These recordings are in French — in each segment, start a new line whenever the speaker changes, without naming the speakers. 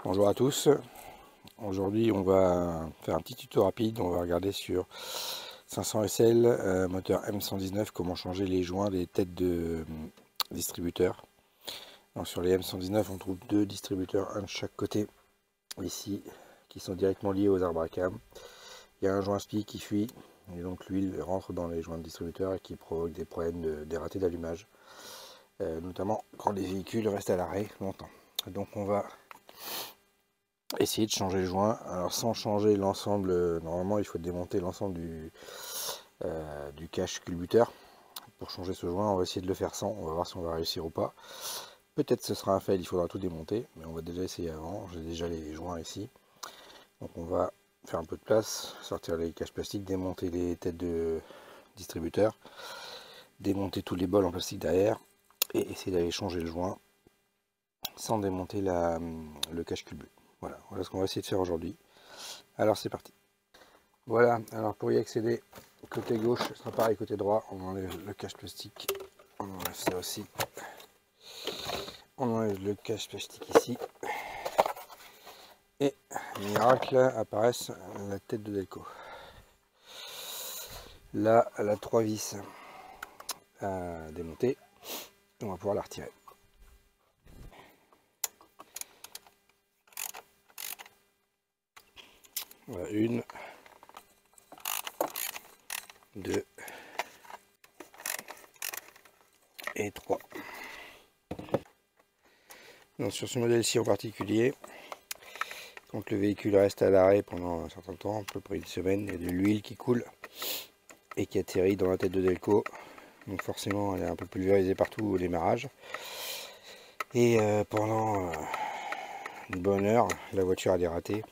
Bonjour à tous, aujourd'hui on va faire un petit tuto rapide, on va regarder sur 500 SL, moteur M119, comment changer les joints des têtes de distributeurs. Donc sur les M119 on trouve deux distributeurs, un de chaque côté ici, qui sont directement liés aux arbres à cam. Il y a un joint SPI qui fuit, et donc l'huile rentre dans les joints de distributeur et qui provoque des problèmes des ratés d'allumage, notamment quand les véhicules restent à l'arrêt longtemps. Donc on va essayer de changer le joint, alors sans changer l'ensemble, normalement il faut démonter l'ensemble du cache culbuteur. Pour changer ce joint on va essayer de le faire sans, on va voir si on va réussir ou pas. Peut-être ce sera un fail, il faudra tout démonter, mais on va déjà essayer avant. J'ai déjà les joints ici, donc on va faire un peu de place, sortir les caches plastiques, démonter les têtes de distributeur, démonter tous les bols en plastique derrière et essayer d'aller changer le joint sans démonter le cache culbu. Voilà ce qu'on va essayer de faire aujourd'hui. Alors c'est parti. Voilà, alors pour y accéder, côté gauche, ce sera pareil, côté droit, on enlève le cache plastique, on enlève ça aussi, on enlève le cache plastique ici, et miracle, apparaissent la tête de Delco. Là, elle a 3 vis à démonter, on va pouvoir la retirer. Voilà, 1, 2 et 3. Donc sur ce modèle-ci en particulier, quand le véhicule reste à l'arrêt pendant un certain temps, à peu près une semaine, il y a de l'huile qui coule et qui atterrit dans la tête de Delco. Donc forcément elle est un peu pulvérisée partout au démarrage. Et pendant une bonne heure, la voiture a des ratés.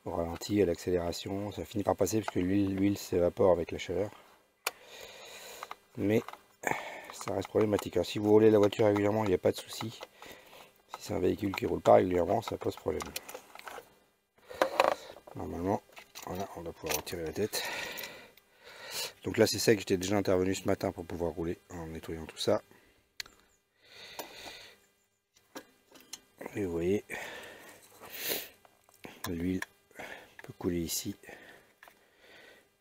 Au ralenti, à l'accélération, ça finit par passer parce que l'huile s'évapore avec la chaleur. Mais ça reste problématique. Alors si vous roulez la voiture régulièrement, il n'y a pas de souci. Si c'est un véhicule qui ne roule pas régulièrement, ça pose problème. Normalement, voilà, on va pouvoir retirer la tête. Donc là c'est sec, j'étais déjà intervenu ce matin pour pouvoir rouler en nettoyant tout ça. Et vous voyez, l'huile peut couler ici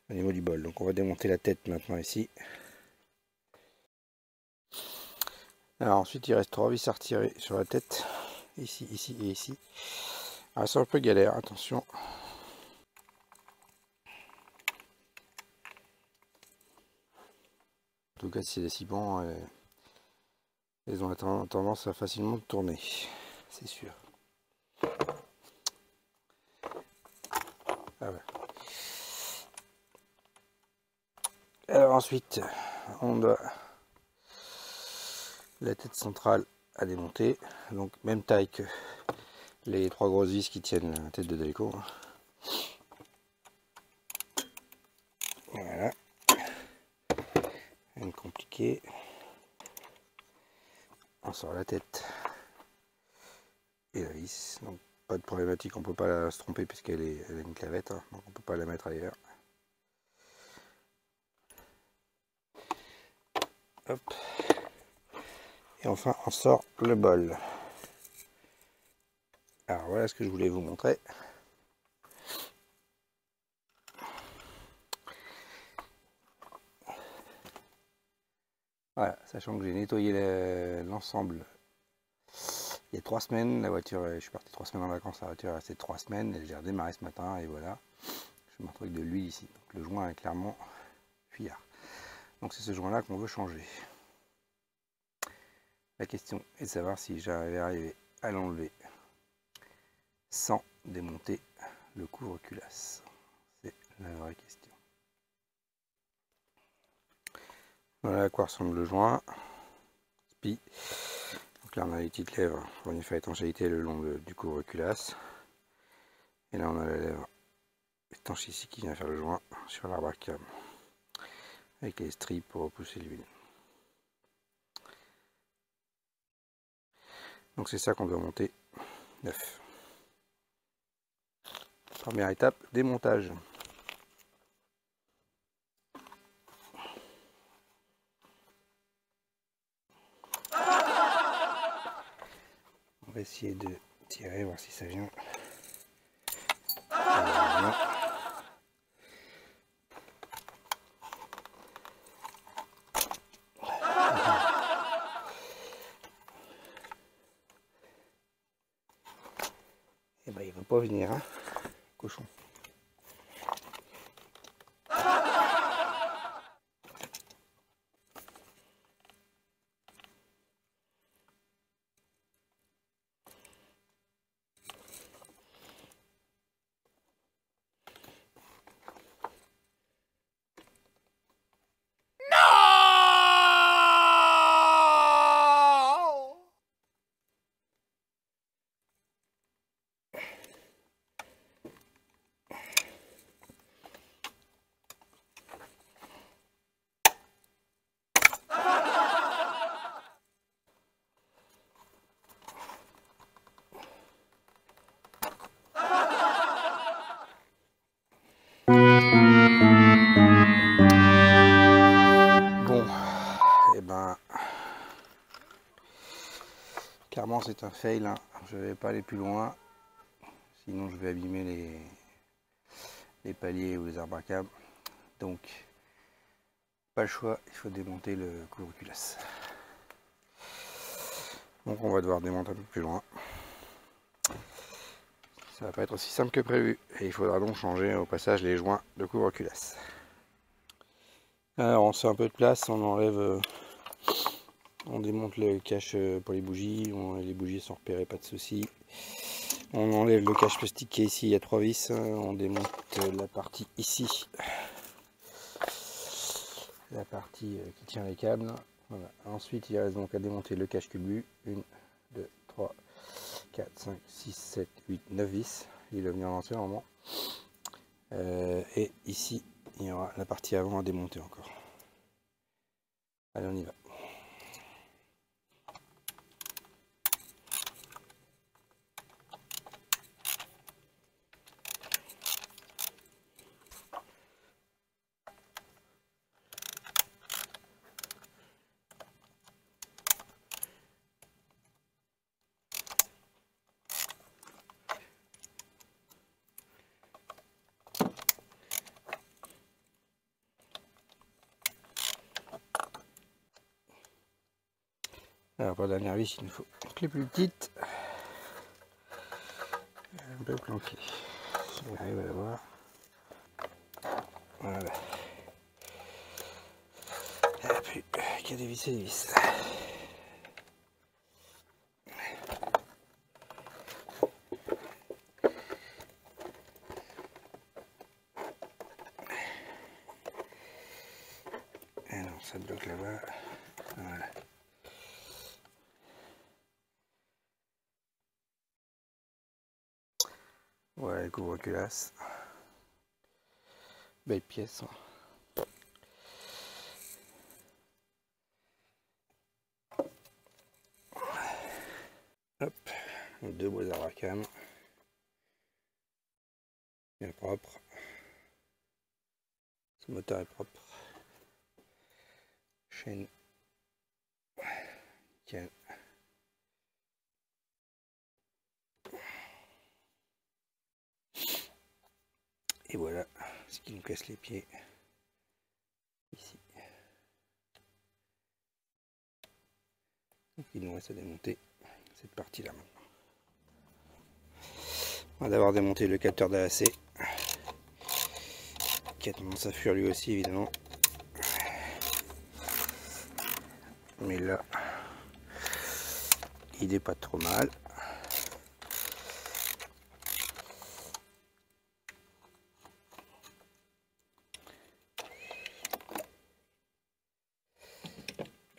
au niveau du bol. Donc on va démonter la tête maintenant ici. Alors ensuite il reste 3 vis à retirer sur la tête, ici, ici et ici. Alors c'est un peu galère, attention. En tout cas si c'est des ciments, elles ont tendance à facilement tourner, c'est sûr. Ah ouais. Alors ensuite on doit la tête centrale à démonter, donc même taille que les 3 grosses vis qui tiennent la tête de Delco. Voilà, rien de compliqué. On sort la tête et la vis, donc pas de problématique, on peut pas se tromper puisqu'elle a une clavette, hein, donc on peut pas la mettre ailleurs. Hop. Et enfin on sort le bol. Alors voilà ce que je voulais vous montrer. Voilà, sachant que j'ai nettoyé l'ensemble il y a 3 semaines, la voiture, je suis parti 3 semaines en vacances, la voiture est restée 3 semaines, et j'ai redémarré ce matin et voilà, je me retrouve avec de l'huile ici. Donc le joint est clairement fuyard. Donc c'est ce joint là qu'on veut changer. La question est de savoir si j'arrive à l'enlever sans démonter le couvre-culasse. C'est la vraie question. Voilà à quoi ressemble le joint. SPI. Donc là on a les petites lèvres pour une faire étanchéité le long du couvre-culasse. Et là on a la lèvre étanche ici qui vient faire le joint sur l'arbre à cam. Avec les strips pour repousser l'huile. Donc c'est ça qu'on doit monter neuf. Première étape, démontage. On va essayer de tirer, voir si ça vient. Voilà. Et ben il va pas venir, hein, cochon. Bon, et ben clairement c'est un fail, hein. Je vais pas aller plus loin, sinon je vais abîmer les paliers ou les arbres à câbles. Donc pas le choix, il faut démonter le couvre-culasse. Donc on va devoir démonter un peu plus loin. Ça va pas être aussi simple que prévu et il faudra donc changer au passage les joints de couvre-culasse. Alors on se fait un peu de place, on enlève, on démonte le cache pour les bougies, les bougies sont repérées, pas de souci. On enlève le cache plastique qui est ici, il y a 3 vis, on démonte la partie ici, la partie qui tient les câbles. Voilà. Ensuite il reste donc à démonter le cache culbu, 1, 2, 3, 4, 5, 6, 7, 8, 9 vis, il va venir lancer normalement. Et ici il y aura la partie avant à démonter encore. Allez, on y va. Alors pour la dernière vis, il nous faut une clé plus petite, un peu planquée. On arrive à la voir. Voilà. Et puis, il y a des vis et des vis. Alors ça bloque là-bas. Voilà. Voilà le couvre-culasse. Belle pièce. Hop, 2 bois à racam. Bien propre. Ce moteur est propre. Chaîne. Nickel. Et voilà ce qui nous casse les pieds ici. Donc il nous reste à démonter cette partie là maintenant. On va d'abord démonter le capteur d'AAC qui a tendance à fuir lui aussi évidemment. Mais là il n'est pas trop mal.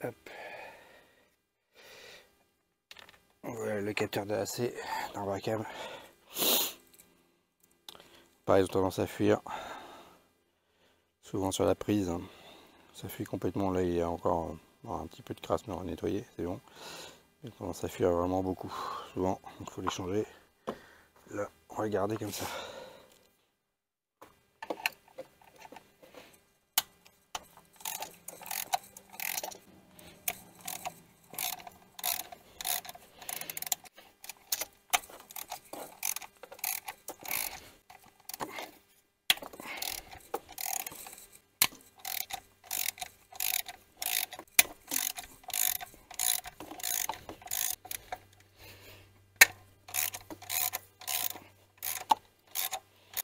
Hop. Voilà le capteur d'AAC dans la cam. Pareil, ils ont tendance à fuir. Souvent sur la prise, ça fuit complètement. Là, il y a encore un petit peu de crasse, mais on va nettoyer, c'est bon. Ils ont tendance à fuir vraiment beaucoup, souvent. Donc, il faut les changer. Là, on va garder comme ça.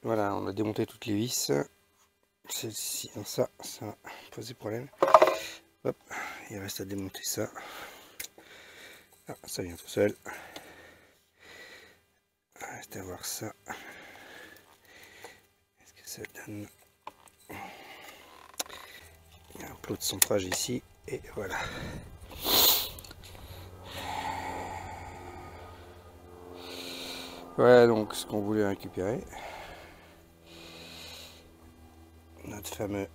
Voilà, on a démonté toutes les vis. Celle-ci, ça a posé problème. Hop, il reste à démonter ça. Ah, ça vient tout seul. Il reste à voir ça. Est-ce que ça donne? Il y a un plot de centrage ici. Et voilà. Voilà donc ce qu'on voulait récupérer. Notre fameux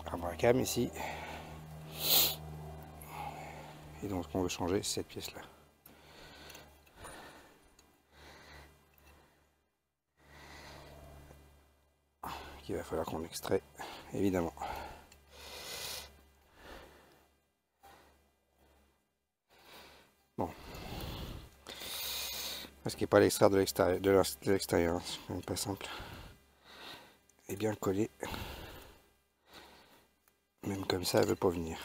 Abracam ici. Et donc ce qu'on veut changer, c'est cette pièce là. Qu'il va falloir qu'on extrait, évidemment. Bon. Parce qu'il n'est pas à l'extraire de l'extérieur, c'est quand même pas simple. Et bien collé. Même comme ça, elle ne veut pas venir.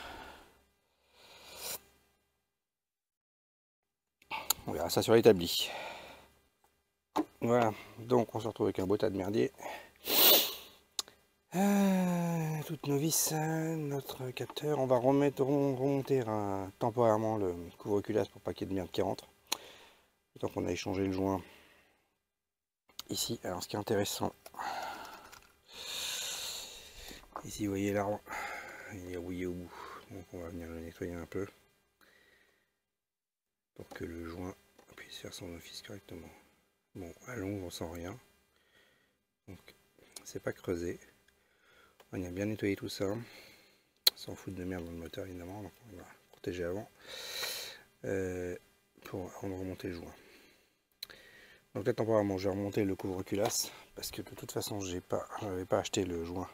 On verra ça sur l'établi. Voilà, donc on se retrouve avec un beau tas de merdier. Toutes nos vis, notre capteur. On va remonter temporairement le couvre-culasse pour pas qu'il y ait de merde qui rentre. Donc on a échangé le joint ici. Alors ce qui est intéressant, ici vous voyez l'arbre, il est rouillé au bout. Donc on va venir le nettoyer un peu pour que le joint puisse faire son office correctement. Bon, à l'ongle on sent rien. Donc c'est pas creusé. On a bien nettoyé tout ça. Sans foutre de merde dans le moteur évidemment. Donc on va protéger avant. Avant de remonter le joint. Donc là temporairement je vais remonter le couvre-culasse parce que de toute façon j'avais pas acheté le joint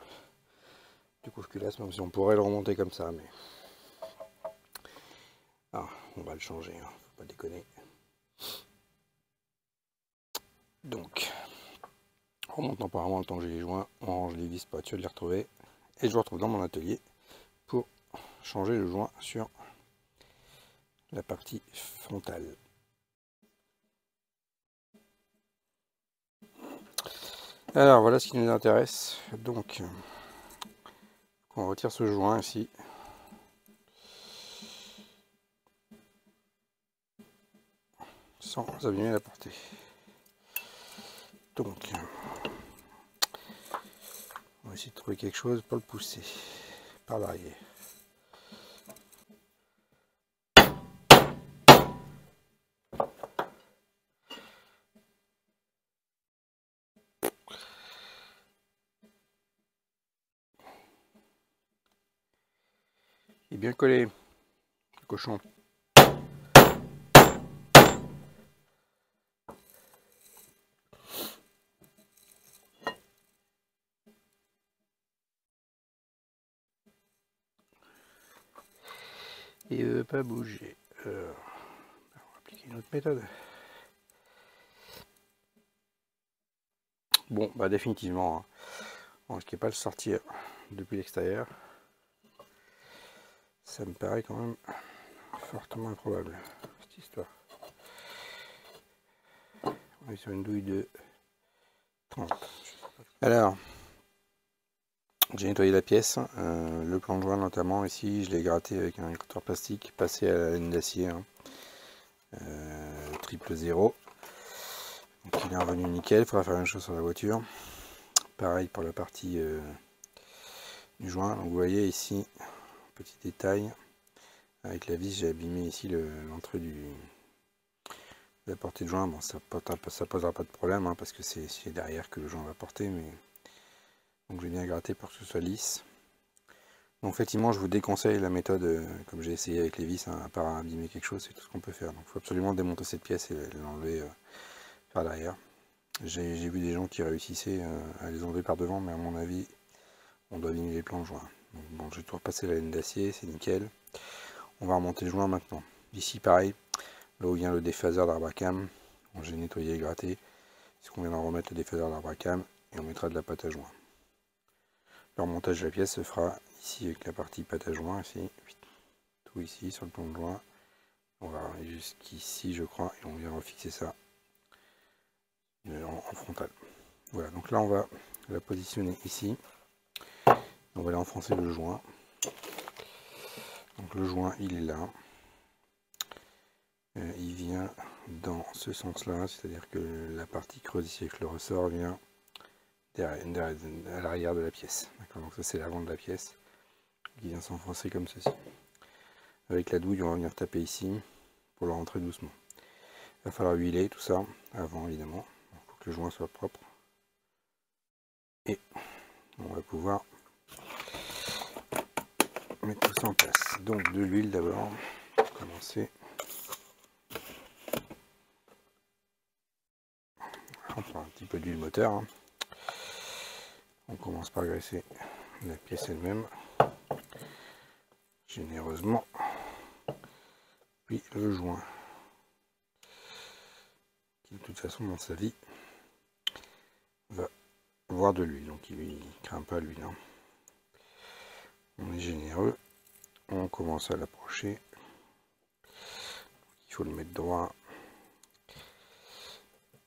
du couvre-culasse, même si on pourrait le remonter comme ça, mais on va le changer, hein, faut pas déconner. Donc on remonte temporairement le temps que j'ai les joints, on range les vis pour être sûr de les retrouver et je vous retrouve dans mon atelier pour changer le joint sur la partie frontale. Alors voilà ce qui nous intéresse. Donc on retire ce joint ici. Sans abîmer la portée. Donc on va essayer de trouver quelque chose pour le pousser par l'arrière. Il est bien collé, le cochon. Il ne veut pas bouger. On va appliquer une autre méthode. Bon, bah définitivement, hein, on ne risquait pas de le sortir depuis l'extérieur. Ça me paraît quand même fortement improbable, cette histoire. On est sur une douille de 30. Alors, j'ai nettoyé la pièce, le plan de joint notamment, ici je l'ai gratté avec un gratteur plastique passé à la laine d'acier, hein, triple 0. Donc il est revenu nickel, il faudra faire la même chose sur la voiture. Pareil pour la partie du joint. Donc vous voyez ici, petit détail, avec la vis j'ai abîmé ici l'entrée de la portée de joint. Bon, ça posera pas de problème, hein, parce que c'est derrière que le joint va porter, mais donc je vais bien gratter pour que ce soit lisse. Donc effectivement je vous déconseille la méthode comme j'ai essayé avec les vis, hein, à part abîmer quelque chose, c'est tout ce qu'on peut faire. Donc il faut absolument démonter cette pièce et l'enlever par derrière. J'ai vu des gens qui réussissaient à les enlever par devant, mais à mon avis on doit abîmer les plans de joint. Donc, bon, je vais tout repasser la laine d'acier, c'est nickel. On va remonter le joint maintenant. Ici pareil, là où vient le déphaseur d'Abracam, j'ai nettoyé et gratté. C'est qu'on vient d'en remettre le déphaseur d'Abracam et on mettra de la pâte à joint. Le remontage de la pièce se fera ici avec la partie pâte à joint, ici, tout ici sur le plan de joint. On va arriver jusqu'ici je crois et on vient refixer ça en frontal. Voilà, donc là on va la positionner ici. On va aller enfoncer le joint. Donc le joint il est là. Il vient dans ce sens-là, c'est-à-dire que la partie creuse ici avec le ressort vient derrière, à l'arrière de la pièce. Donc ça c'est l'avant de la pièce qui vient s'enfoncer comme ceci. Avec la douille on va venir taper ici pour le rentrer doucement. Il va falloir huiler tout ça avant évidemment, pour que le joint soit propre. Et on va pouvoir mettre tout ça en place. Donc de l'huile d'abord, pour commencer. On prend un petit peu d'huile moteur. Hein. On commence par graisser la pièce elle-même, généreusement. Puis le joint, qui de toute façon dans sa vie va voir de l'huile, donc il ne craint pas l'huile. Hein. On est généreux, on commence à l'approcher. Il faut le mettre droit.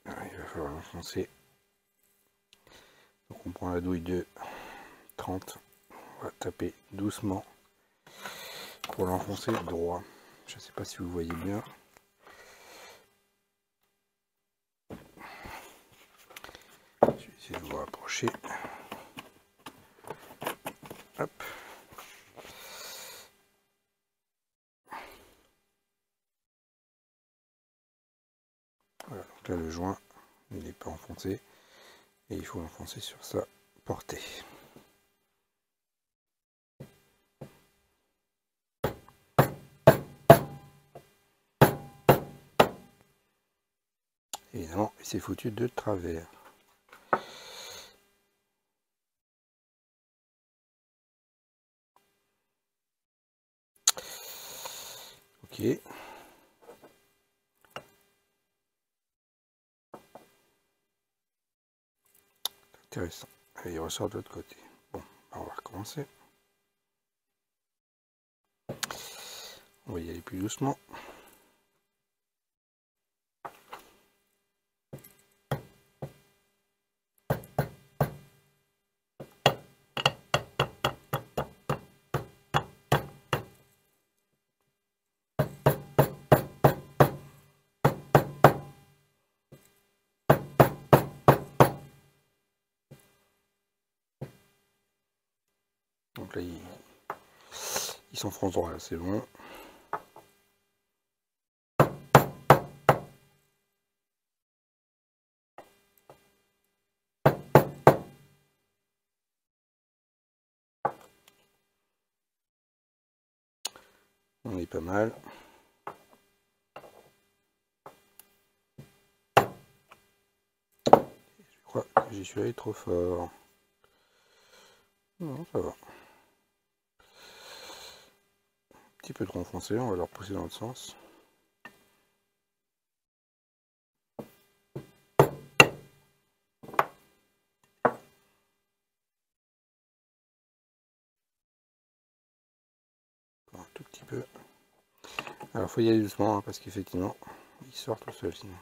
Il va falloir l'enfoncer. Donc on prend la douille de 30, on va taper doucement pour l'enfoncer droit. Je ne sais pas si vous voyez bien. Je vais essayer de vous rapprocher. Hop. Voilà, donc là le joint il n'est pas enfoncé et il faut l'enfoncer sur sa portée. Évidemment, c'est foutu de travers. Ok. Intéressant. Allez, il ressort de l'autre côté. Bon, on va recommencer. On va y aller plus doucement. Donc là, ils s'enfoncent droit, là, c'est bon. On est pas mal. Je crois que j'y suis allé trop fort. Non, ça va. Un petit peu trop enfoncé, on va le repousser dans l'autre sens. Un tout petit peu. Alors, faut y aller doucement, hein, parce qu'effectivement, il sort tout seul sinon.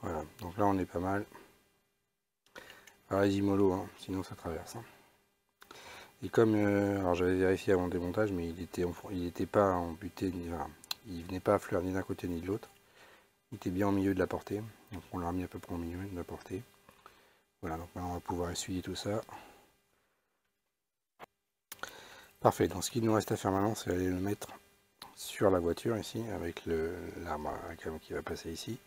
Voilà, donc là on est pas mal. Allez-y mollo, hein, sinon ça traverse. Hein. Et comme, alors j'avais vérifié avant le démontage, mais il était pas embuté, il venait pas à fleur ni d'un côté ni de l'autre. Il était bien au milieu de la portée, donc on l'a remis à peu près au milieu de la portée. Voilà, donc maintenant on va pouvoir essuyer tout ça. Parfait, donc ce qu'il nous reste à faire maintenant, c'est aller le mettre sur la voiture ici, avec l'arbre à camion qui va passer ici.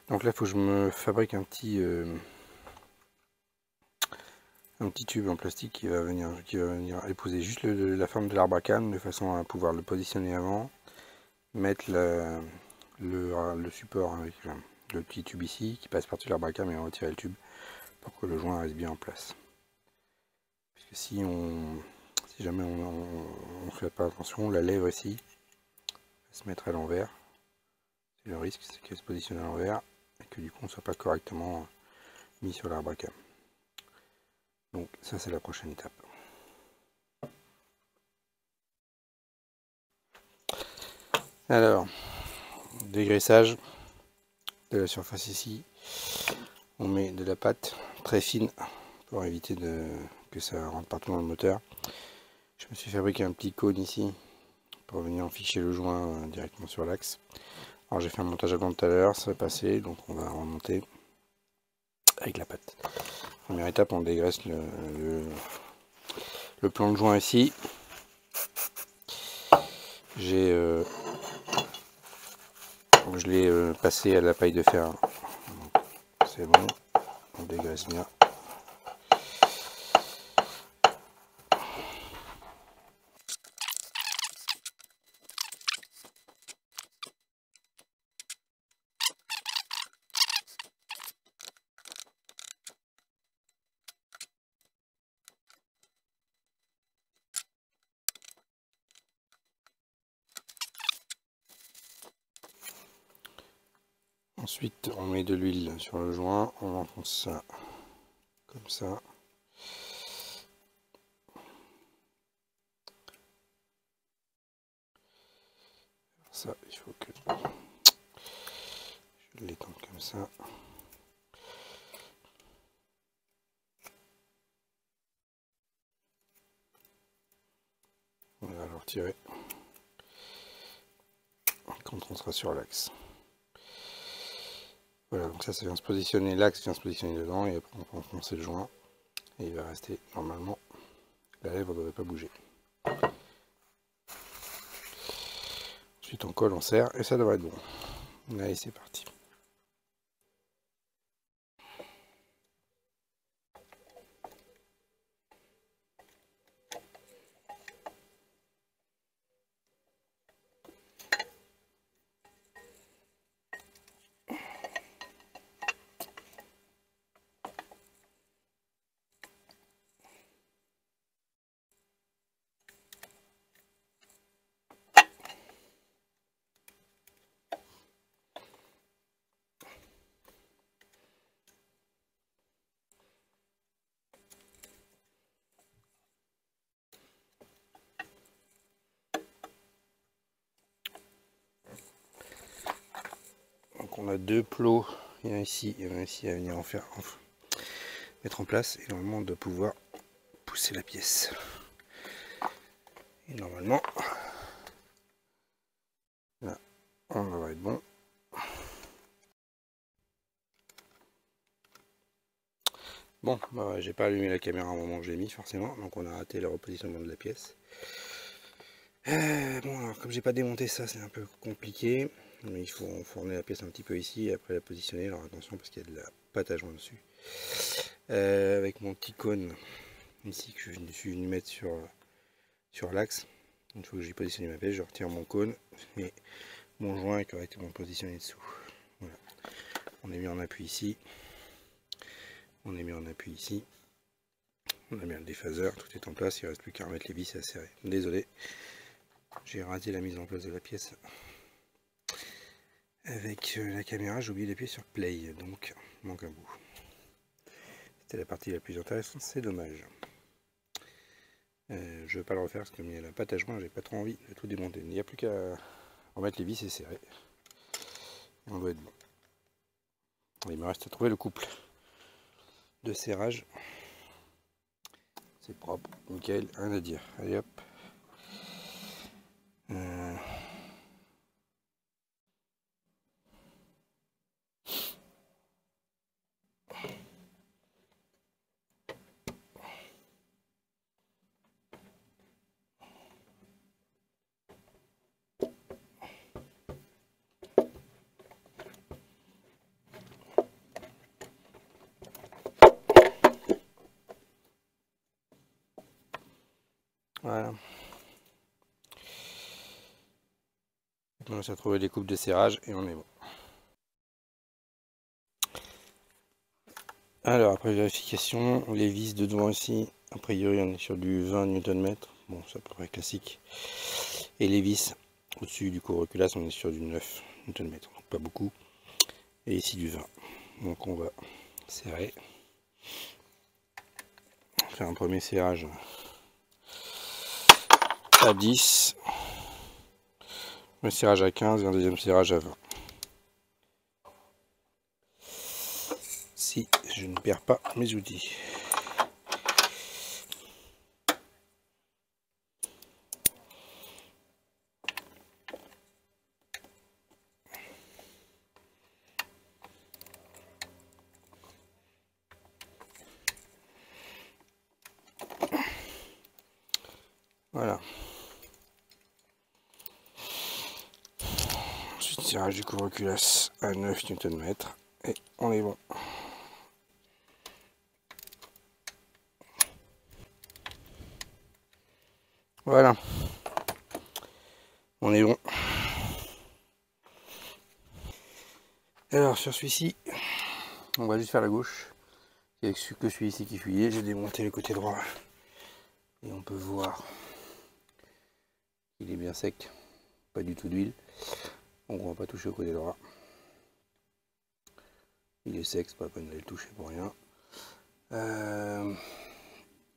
Donc là, il faut que je me fabrique un petit tube en plastique qui va venir épouser juste la forme de l'arbre à cam, de façon à pouvoir le positionner avant, mettre le support avec le petit tube ici qui passe par-dessus l'arbre à cam et retirer le tube pour que le joint reste bien en place. Parce que si on Si jamais on ne fait pas attention, la lèvre ici va se mettre à l'envers. C'est le risque, c'est qu'elle se positionne à l'envers et que du coup on ne soit pas correctement mis sur l'arbre à cam. Donc ça c'est la prochaine étape. Alors, dégraissage de la surface ici. On met de la pâte très fine pour éviter que ça rentre partout dans le moteur. Je me suis fabriqué un petit cône ici pour venir en ficher le joint directement sur l'axe. Alors j'ai fait un montage à blanc tout à l'heure, ça va passer, donc on va remonter avec la pâte. Première étape, on dégraisse le plan de joint ici. Je l'ai passé à la paille de fer. C'est bon, on dégraisse bien. Ensuite, on met de l'huile sur le joint, on enfonce ça comme ça. Ça, il faut que je l'étende comme ça. On va le retirer quand on sera sur l'axe. Voilà, donc ça vient se positionner, l'axe vient se positionner dedans et après on peut enfoncer le joint et il va rester normalement, la lèvre ne devrait pas bouger. Ensuite on colle, on serre et ça devrait être bon. Allez, c'est parti. Donc on a deux plots, il y en a ici et un ici à venir mettre en place et normalement on doit pouvoir pousser la pièce. Et normalement, là, on devrait être bon. Bon, bah, j'ai pas allumé la caméra au moment où j'ai mis forcément, donc on a raté le repositionnement de la pièce. Bon, alors comme j'ai pas démonté ça, c'est un peu compliqué. Mais il faut enfourner la pièce un petit peu ici et après la positionner. Alors attention parce qu'il y a de la pâte à joint dessus. Avec mon petit cône ici que je suis venu mettre sur l'axe. Une fois que j'ai positionné ma pièce, je retire mon cône et mon joint est correctement positionné dessous. Voilà. On est mis en appui ici. On est mis en appui ici. On a mis le déphaseur, tout est en place, il ne reste plus qu'à remettre les vis et à serrer. Désolé, j'ai raté la mise en place de la pièce. Avec la caméra, j'ai oublié d'appuyer sur play, donc il manque un bout. C'était la partie la plus intéressante, c'est dommage. Je ne vais pas le refaire parce que comme il y a la pâte à joint, j'ai pas trop envie de tout démonter. Il n'y a plus qu'à remettre les vis et serrer. Et on doit être bon. Il me reste à trouver le couple de serrage. C'est propre, nickel, rien à dire. Allez hop. Voilà. On va trouver les coupes de serrage et on est bon. Alors après vérification, les vis de devant ici, a priori on est sur du 20 Nm bon c'est à peu près classique. Et les vis au-dessus du couvre-culasse, on est sur du 9 Nm, donc pas beaucoup. Et ici du 20. Donc on va serrer. Faire un premier serrage à 10, un serrage à 15 et un deuxième serrage à 20. Si je ne perds pas mes outils. Voilà. Ensuite, tirage du couvre-culasse à 9 Nm et on est bon. Voilà. On est bon. Alors sur celui-ci, on va juste faire la gauche. Il n'y a que celui-ci qui fuyait. J'ai démonté le côté droit et on peut voir qu'il est bien sec. Pas du tout d'huile. Donc on va pas toucher au côté droit. Il est sec, c'est pas la peine d'aller le toucher pour rien.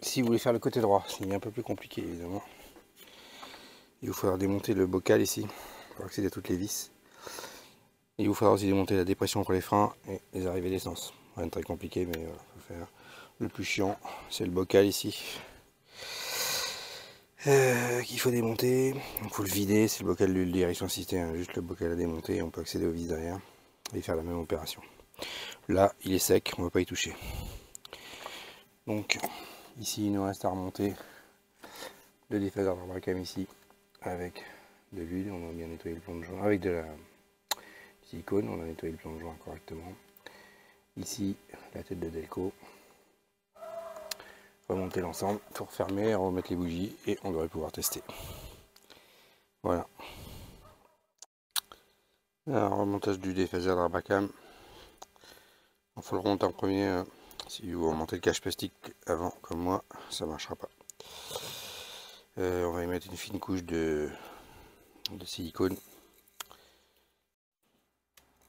Si vous voulez faire le côté droit, c'est un peu plus compliqué évidemment. Il vous faudra démonter le bocal ici pour accéder à toutes les vis. Il vous faudra aussi démonter la dépression pour les freins et les arrivées d'essence. Rien de très compliqué, mais voilà, faut faire. Le plus chiant, c'est le bocal ici. Qu'il faut démonter. Il faut le vider, c'est le bocal de direction assistée, hein. Juste le bocal à démonter et on peut accéder aux vis derrière et faire la même opération. Là, il est sec, on ne va pas y toucher. Donc, ici, il nous reste à remonter le déphaseur d'Arbracam ici avec de l'huile. On a bien nettoyé le plan de joint avec de la silicone. On a nettoyé le plan de joint correctement. Ici, la tête de Delco. Remonter l'ensemble, tout refermer, remettre les bougies et on devrait pouvoir tester. Voilà. Alors, remontage du déphaseur d'Arbracam. Il faut le remonter en premier. Si vous remontez le cache plastique avant, comme moi, ça ne marchera pas. On va y mettre une fine couche de silicone.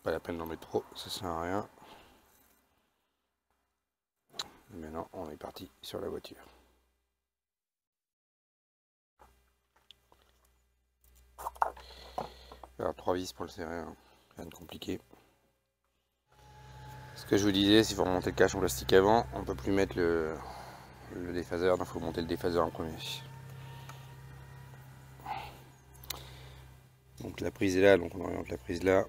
Pas la peine d'en mettre trop, ça sert à rien. Et maintenant, on est parti sur la voiture. Alors 3 vis pour le serrer, hein. Rien de compliqué. Ce que je vous disais, si vous remontez le cache en plastique avant, on ne peut plus mettre le déphaseur, donc il faut monter le déphaseur en premier. Donc la prise est là, donc on oriente la prise là.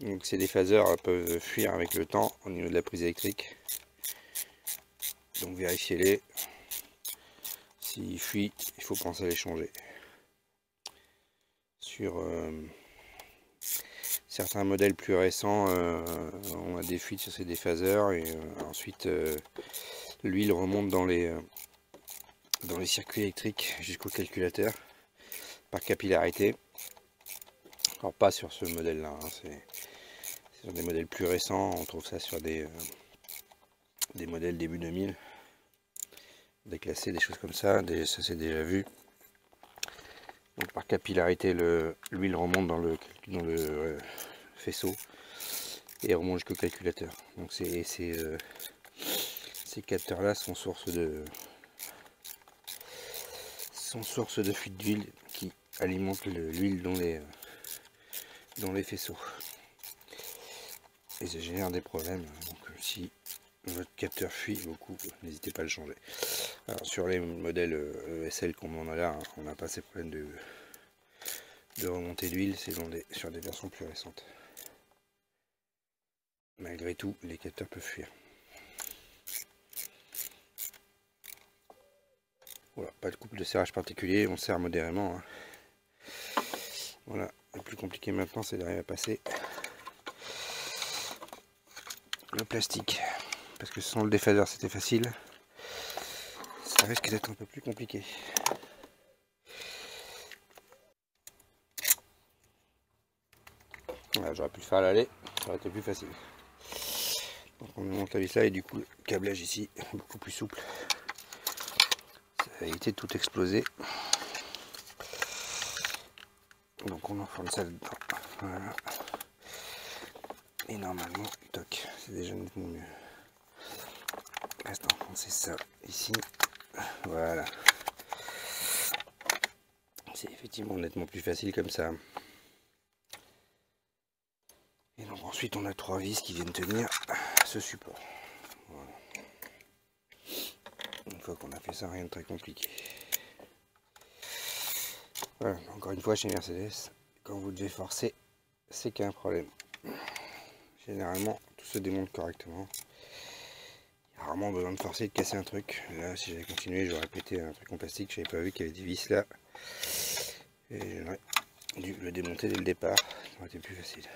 Donc ces déphaseurs peuvent fuir avec le temps au niveau de la prise électrique. Donc vérifiez-les. S'ils fuient, il faut penser à les changer. Sur certains modèles plus récents, on a des fuites sur ces déphaseurs et ensuite l'huile remonte dans les circuits électriques jusqu'au calculateur par capillarité. Alors pas sur ce modèle là, hein, c'est sur des modèles plus récents, on trouve ça sur des modèles début 2000, déclassés, des choses comme ça, ça c'est déjà vu. Donc par capillarité, l'huile remonte dans le faisceau et remonte jusqu'au calculateur. Donc ces capteurs là sont source de fuite d'huile qui alimente l'huile dans les faisceaux. Et ça génère des problèmes. Donc si votre capteur fuit beaucoup, n'hésitez pas à le changer. Alors sur les modèles ESL comme on a là, hein, on n'a pas ces problèmes de remontée d'huile, c'est sur des versions plus récentes. Malgré tout, les capteurs peuvent fuir. Voilà, pas de couple de serrage particulier, on serre modérément, hein. Voilà, le plus compliqué maintenant, c'est d'arriver à passer le plastique. Parce que sans le déphaseur, c'était facile. Ça risque d'être un peu plus compliqué. Voilà, j'aurais pu le faire à l'aller, ça aurait été plus facile. Donc on monte la vis là et du coup le câblage ici est beaucoup plus souple. Ça va éviter de tout exploser. Donc on enfourne ça dedans. Voilà. Et normalement, toc, c'est déjà nettement mieux. Reste à enfoncer ça ici. Voilà. C'est effectivement nettement plus facile comme ça. Et donc ensuite on a 3 vis qui viennent tenir ce support. Voilà. Une fois qu'on a fait ça, rien de très compliqué. Voilà, encore une fois chez Mercedes, quand vous devez forcer, c'est qu'il y a un problème. Généralement, tout se démonte correctement. Il y a rarement besoin de forcer et de casser un truc. Là, si j'avais continué, j'aurais pété un truc en plastique. Je n'avais pas vu qu'il y avait des vis là. Et j'aurais dû le démonter dès le départ. Ça aurait été plus facile.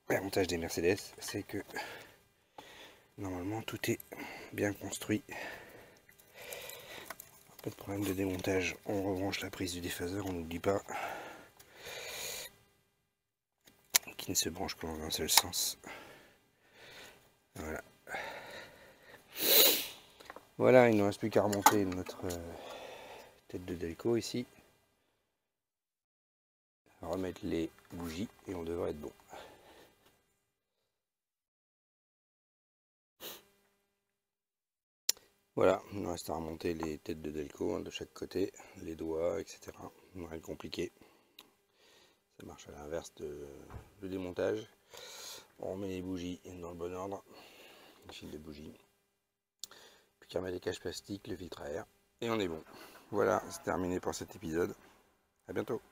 L'avantage des Mercedes, c'est que normalement tout est bien construit. Pas de problème de démontage. On rebranche la prise du déphaseur, on n'oublie pas, qui ne se branche que dans un seul sens. Voilà. Voilà, il ne nous reste plus qu'à remonter notre tête de Delco ici. Remettre les bougies et on devrait être bon. Voilà, il nous reste à remonter les têtes de Delco de chaque côté, les doigts, etc. Rien de compliqué. Ça marche à l'inverse du démontage. On remet les bougies dans le bon ordre, le fil de bougie. Puis qu'à remettre les caches plastiques, le filtre à air, et on est bon. Voilà, c'est terminé pour cet épisode. À bientôt.